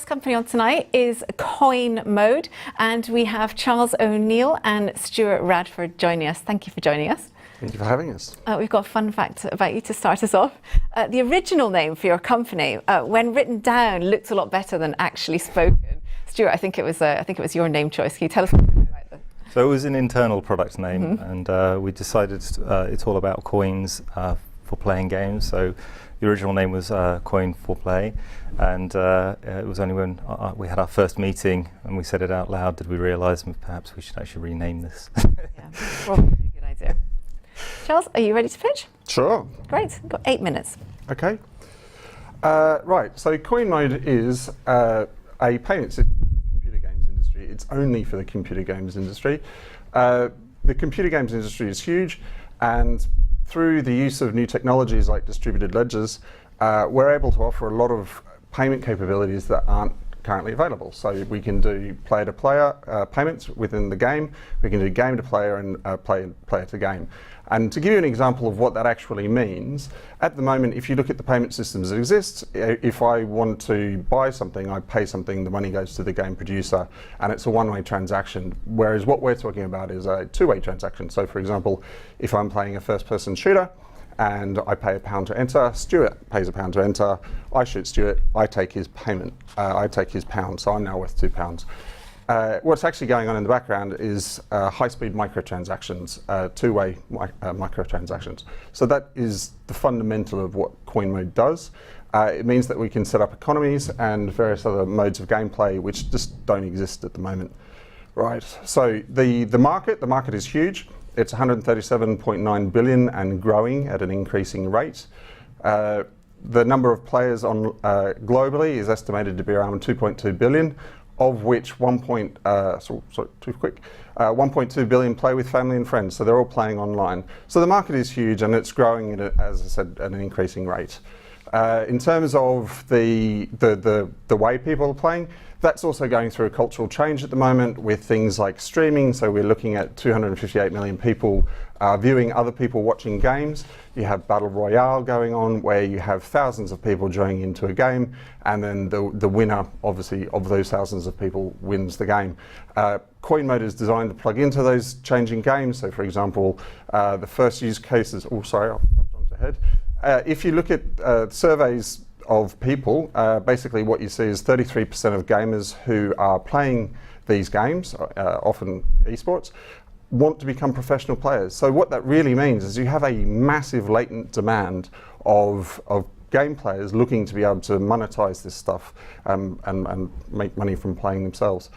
company on tonight is Coinmode, and we have Charles O'Neill and Stuart Radforth joining us. Thank you for joining us. Thank you for having us. We've got a fun fact about you to start us off. The original name for your company, when written down, looked a lot better than actually spoken. Stuart, I think it was your name choice. Can you tell us about that? So it was an internal product name, and we decided it's all about coins for playing games. So the original name was Coin for Play, and it was only when we had our first meeting and we said it out loud did we realise perhaps we should actually rename this. Yeah, probably a good idea. Charles, are you ready to pitch? Sure. Great, we've got 8 minutes. Okay. Right, so Coinmode is a payment system for the computer games industry. It's only for the computer games industry. The computer games industry is huge, and through the use of new technologies like distributed ledgers, we're able to offer a lot of payment capabilities that aren't currently available. So we can do player-to-player payments within the game, we can do game-to-player and player-to-game. And to give you an example of what that actually means, at the moment, if you look at the payment systems that exist, if I want to buy something, I pay something, the money goes to the game producer, and it's a one-way transaction, whereas what we're talking about is a two-way transaction. So for example, if I'm playing a first-person shooter, and I pay £1 to enter, Stuart pays £1 to enter, I shoot Stuart, I take his payment, I take his pound, so I'm now worth £2. What's actually going on in the background is high-speed microtransactions, two-way microtransactions. So that is the fundamental of what Coinmode does. It means that we can set up economies and various other modes of gameplay which just don't exist at the moment. Right, so the market is huge. It's 137.9 billion and growing at an increasing rate. The number of players on globally is estimated to be around 2.2 billion, of which 1.2 billion play with family and friends, so they're all playing online. So the market is huge and it's growing at, as I said, at an increasing rate. In terms of the way people are playing, that's also going through a cultural change at the moment with things like streaming. So we're looking at 258 million people viewing other people watching games. You have Battle Royale going on where you have thousands of people joining into a game, and then the winner, obviously, of those thousands of people wins the game. Coinmode is designed to plug into those changing games. So for example, the first use case is, oh sorry, I've jumped ahead. If you look at surveys of people, basically what you see is 33% of gamers who are playing these games, often esports, want to become professional players. So what that really means is you have a massive latent demand of game players looking to be able to monetize this stuff and make money from playing themselves.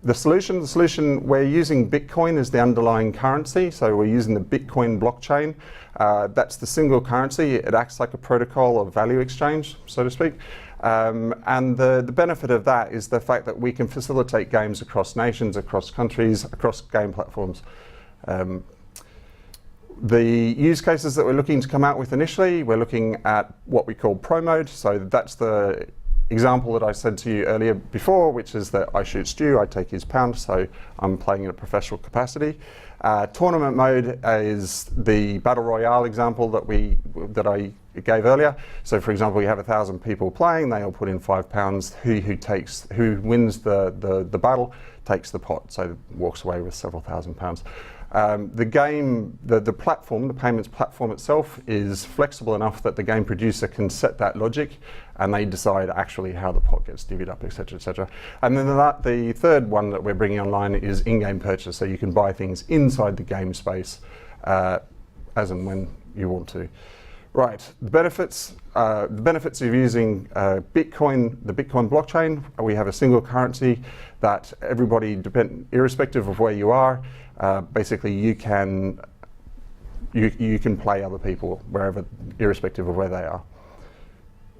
The solution, we're using Bitcoin as the underlying currency, so we're using the Bitcoin blockchain. That's the single currency. It acts like a protocol of value exchange, so to speak. And the benefit of that is the fact that we can facilitate games across nations, across countries, across game platforms. The use cases that we're looking to come out with initially, we're looking at what we call Pro Mode, so that's the example that I said to you earlier before, which is that I shoot Stu, I take his pound, so I'm playing in a professional capacity. Tournament mode is the Battle Royale example that I gave earlier. So for example, you have 1,000 people playing, they all put in £5, who wins the battle takes the pot, so walks away with several £1,000s. The game, the platform, the payments platform itself is flexible enough that the game producer can set that logic and they decide actually how the pot gets divvied up, etc., etc. And then the third one that we're bringing online is in-game purchase, so you can buy things inside the game space as and when you want to. Right, the benefits of using Bitcoin, the Bitcoin blockchain. We have a single currency that everybody, irrespective of where you are, basically you can play other people wherever, irrespective of where they are.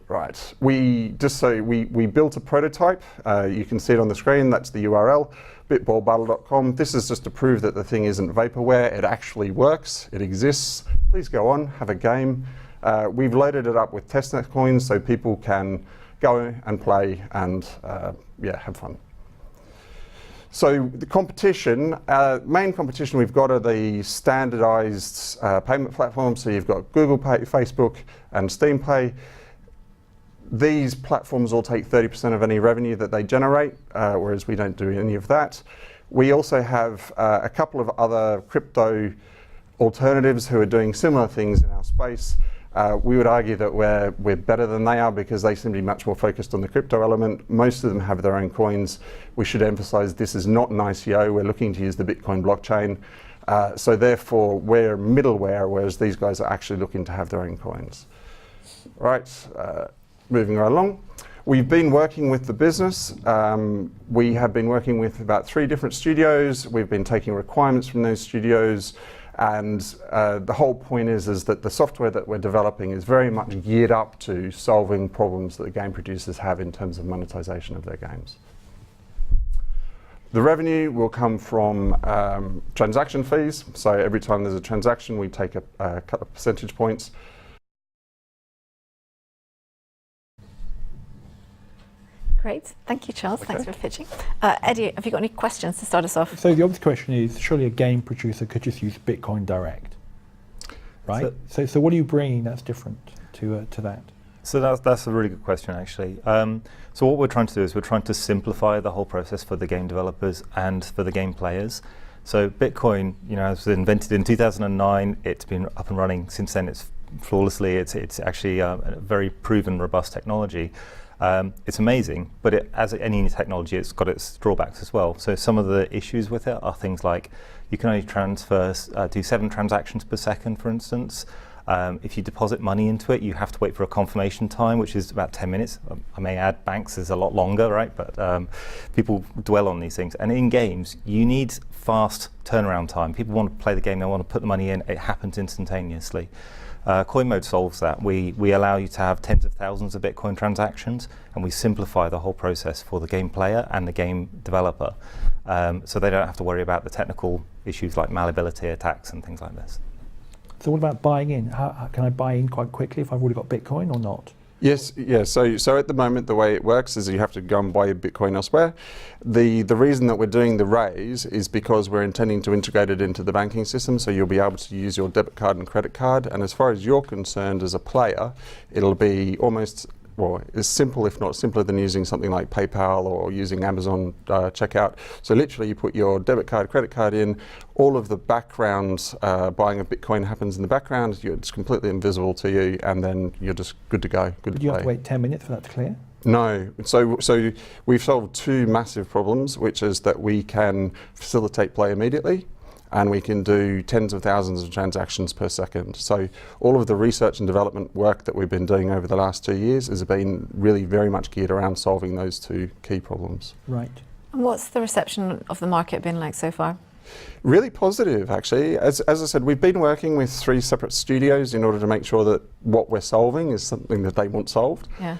Right, we built a prototype. You can see it on the screen. That's the URL, bitballbattle.com. This is just to prove that the thing isn't vaporware. It actually works. It exists. Please go on, have a game. We've loaded it up with testnet coins so people can go and play and yeah, have fun. So the competition, main competition we've got are the standardized payment platforms. So you've got Google Pay, Facebook, and Steam Pay. These platforms all take 30% of any revenue that they generate, whereas we don't do any of that. We also have a couple of other crypto alternatives who are doing similar things in our space. We would argue that we're better than they are because they seem to be much more focused on the crypto element. Most of them have their own coins. We should emphasize this is not an ICO. We're looking to use the Bitcoin blockchain. So therefore, we're middleware, whereas these guys are actually looking to have their own coins. Right, moving right along. We've been working with the business. We have been working with about 3 different studios. We've been taking requirements from those studios. And the whole point is that the software that we're developing is very much geared up to solving problems that the game producers have in terms of monetization of their games. The revenue will come from transaction fees. So every time there's a transaction, we take a couple of percentage points. Great. Thank you, Charles. Okay. Thanks for pitching. Eddie, have you got any questions to start us off? So the obvious question is, surely a game producer could just use Bitcoin Direct, right? So what are you bringing that's different to that? So that's a really good question, actually. So what we're trying to do is we're trying to simplify the whole process for the game developers and for the game players. So Bitcoin, was invented in 2009. It's been up and running since then. It's flawlessly. It's actually a very proven, robust technology. It's amazing, but as any technology, it's got its drawbacks as well. So some of the issues with it are things like you can only do 7 transactions per second, for instance. If you deposit money into it, you have to wait for a confirmation time, which is about 10 minutes. I may add banks is a lot longer, right? But people dwell on these things. And in games, you need fast turnaround time. People want to play the game, they want to put the money in, it happens instantaneously. Coinmode solves that. We allow you to have tens of thousands of Bitcoin transactions, and we simplify the whole process for the game player and the game developer. So they don't have to worry about the technical issues like malleability attacks and things like this. So what about buying in? How can I buy in quite quickly if I've already got Bitcoin or not? Yes, yeah. So at the moment, the way it works is you have to go and buy your Bitcoin elsewhere. The reason that we're doing the raise is because we're intending to integrate it into the banking system, so you'll be able to use your debit card and credit card. And as far as you're concerned as a player, it'll be almost, well, as simple, if not simpler, than using something like PayPal or using Amazon checkout. So literally, you put your debit card, credit card in. All of the background buying of Bitcoin happens in the background. It's completely invisible to you, and then you're just good to go. Good to Do you play. have to wait 10 minutes for that to clear? No. So we've solved 2 massive problems, which is that we can facilitate play immediately, and we can do tens of thousands of transactions per second. So all of the research and development work that we've been doing over the last 2 years has been really very much geared around solving those 2 key problems. Right. And what's the reception of the market been like so far? Really positive, actually. As I said, we've been working with 3 separate studios in order to make sure that what we're solving is something that they want solved. Yeah.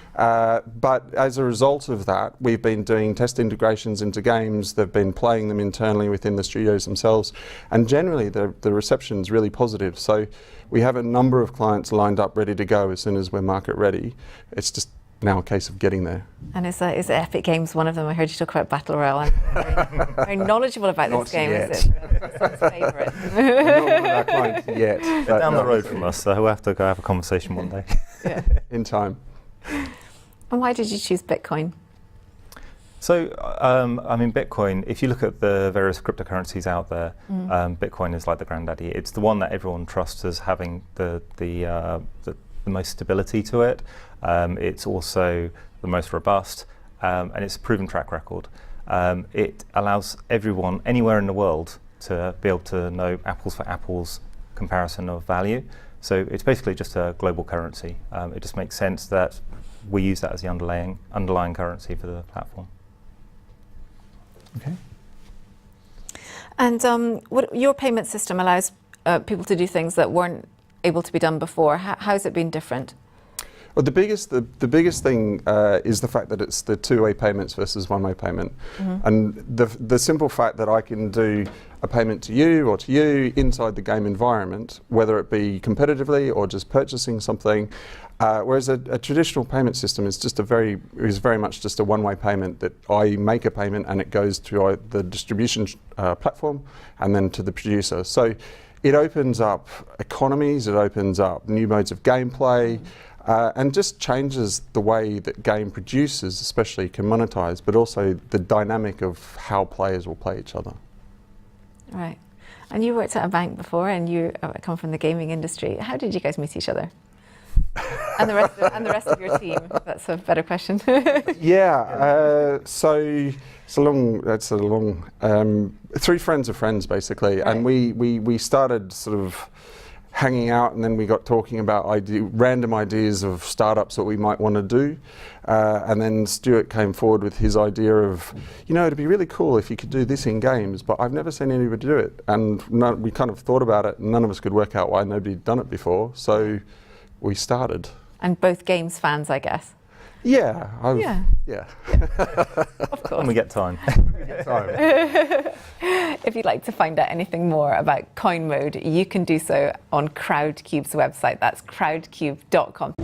But as a result of that, we've been doing test integrations into games. They've been playing them internally within the studios themselves. And generally, the reception is really positive. So we have a number of clients lined up ready to go as soon as we're market ready. It's just now a case of getting there. And is Epic Games one of them? I heard you talk about Battle Royale. I'm very knowledgeable about this game. Yet. Is it? It's his favourite. Not one of our clients yet. They're down the road from us, so we'll have to go have a conversation one day. Yeah. In time. And why did you choose Bitcoin? So, Bitcoin, if you look at the various cryptocurrencies out there, Bitcoin is like the granddaddy. It's the one that everyone trusts as having the most stability to it. It's also the most robust, and it's a proven track record. It allows everyone anywhere in the world to be able to know apples for apples comparison of value. So it's basically just a global currency. It just makes sense that we use that as the underlying currency for the platform. Okay. And what your payment system allows people to do things that weren't able to be done before. How's it been different? Well, the biggest thing is the fact that it's the 2-way payments versus 1-way payment, and the simple fact that I can do a payment to you or to you inside the game environment, whether it be competitively or just purchasing something, whereas a traditional payment system is very much just a 1-way payment that I make a payment and it goes to the distribution platform and then to the producer. So it opens up economies, it opens up new modes of gameplay. and just changes the way that game producers especially can monetize, but also the dynamic of how players will play each other. Right. And you worked at a bank before, and you come from the gaming industry. How did you guys meet each other? And the rest of your team. That's a better question. Yeah. So it's a long. Three friends of friends, basically, Right. and we started sort of hanging out, and then we got talking about random ideas of startups that we might want to do. And then Stuart came forward with his idea of, it'd be really cool if you could do this in games, but I've never seen anybody do it. And we kind of thought about it, and none of us could work out why nobody had done it before. So we started. And both games fans, I guess. Yeah. Yeah. Of course. When we get time. If you'd like to find out anything more about Coinmode, you can do so on Crowdcube's website. That's crowdcube.com.